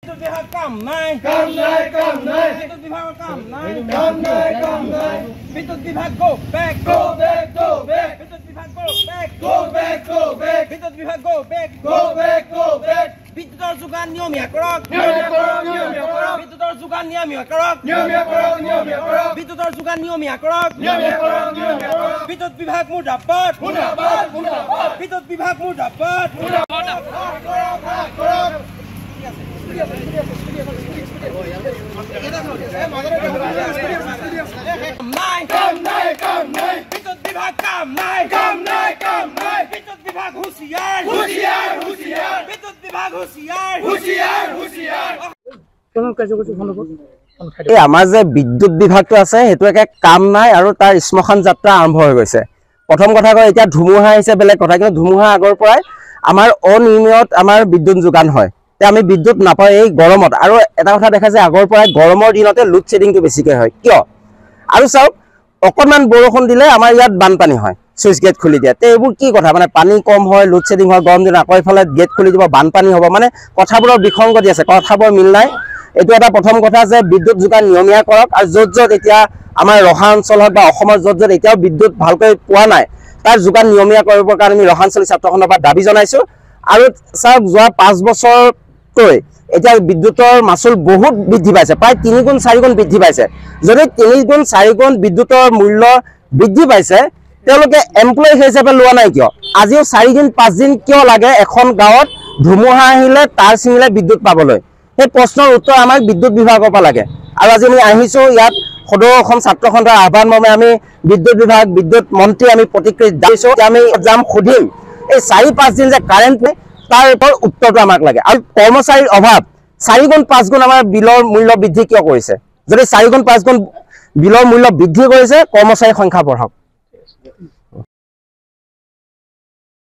কাম নাই বিদ্যুৎ বিভাগৰ কাম নাই বিদ্যুৎ বিভাগ go back বিদ্যুৎ বিভাগ go back বিদ্যুৎ বিভাগ go back বিদ্যুৎৰ যোগান নিয়মীয়া কৰক বিদ্যুৎৰ যোগান নিয়মীয়া কৰক বিদ্যুৎৰ যোগান নিয়মীয়া কৰক বিদ্যুৎ বিভাগ মুৰ্দাবাদ বিদ্যুৎ বিভাগ মুৰ্দাবাদ কাম নাই বিদ্যুৎ বিভাগ কাম নাই বিদ্যুৎ বিভাগ হুঁশিয়াৰ বিদ্যুৎ বিভাগ হুঁশিয়াৰ এই আমাৰ যে বিদ্যুৎ বিভাগটো আছে সেইটো একে কাম নাই আৰু তাৰ শ্মশান যাত্ৰা আৰম্ভ হৈ গৈছে। প্ৰথম কথা কয় এতিয়া ধুমুহা আহিছে বেলেগ কথা, কিন্তু ধুমুহা আগৰ পৰাই আমাৰ অনিয়মিত আমাৰ বিদ্যুৎ যোগান হয়, আমি বিদ্যুৎ নাপাওঁ এই গৰমত। আৰু এটা কথা দেখা যায় আগৰ পৰাই গৰমৰ দিনতে লোড শ্বেডিংটো বেছিকৈ হয়। কিয়? আৰু চাওক অকণমান বৰষুণ দিলে আমাৰ ইয়াত বানপানী হয়, চুইচ গেট খুলি দিয়ে। এইবোৰ কি কথা, মানে পানী কম হয়, লোড শ্বেডিং হয়, গৰম দিনত আকৌ এইফালে গেট খুলি দিব, বানপানী হ'ব, মানে কথাবোৰৰ বিসংগতি আছে, কথাবোৰ মিল নাই। এইটো এটা প্ৰথম কথা যে বিদ্যুৎ যোগান নিয়মীয়া কৰক। আৰু য'ত এতিয়া আমাৰ ৰহা অঞ্চল হওক বা অসমৰ য'ত এতিয়াও বিদ্যুৎ ভালকৈ পোৱা নাই তাৰ যোগান নিয়মীয়া কৰিবৰ কাৰণে আমি ৰহাঞ্চলী ছাত্ৰখণ্ডৰ পৰা দাবী জনাইছোঁ। আৰু চাওক যোৱা 5 বছৰতকৈ এতিয়া বিদ্যুৎৰ মাচুল বহুত বৃদ্ধি পাইছে, প্ৰায় 3 গুণ 4 গুণ বৃদ্ধি পাইছে। যদি 3 গুণ 4 গুণ বিদ্যুৎৰ মূল্য বৃদ্ধি পাইছে তেওঁলোকে এমপ্লয়ী হিচাপে লোৱা নাই কিয়? আজিও 4 দিন 5 দিন কিয় লাগে এখন গাঁৱত ধুমুহা আহিলে তাৰ ছিঙিলে বিদ্যুৎ পাবলৈ? সেই প্ৰশ্নৰ উত্তৰ আমাক বিদ্যুৎ বিভাগৰ পৰা লাগে। আৰু আজি আমি আহিছোঁ ইয়াত সদৌ অসম ছাত্ৰসন্থাৰ আহ্বান মৰ্মে আমি বিদ্যুৎ বিভাগ বিদ্যুৎ মন্ত্ৰী আমি প্ৰতিক্ৰিয়া দিছোঁ, আমি যাম সুধিম এই 4-5 দিন যে কাৰেণ্ট তাৰ ওপৰত উত্তৰটো আমাক লাগে। আৰু কৰ্মচাৰীৰ অভাৱ 4 গুণ 5 গুণ আমাৰ বিলৰ মূল্য বৃদ্ধি কিয় কৰিছে? যদি 4 গুণ 5 গুণ বিলৰ মূল্য বৃদ্ধি কৰিছে কৰ্মচাৰীৰ সংখ্যা বঢ়াওক।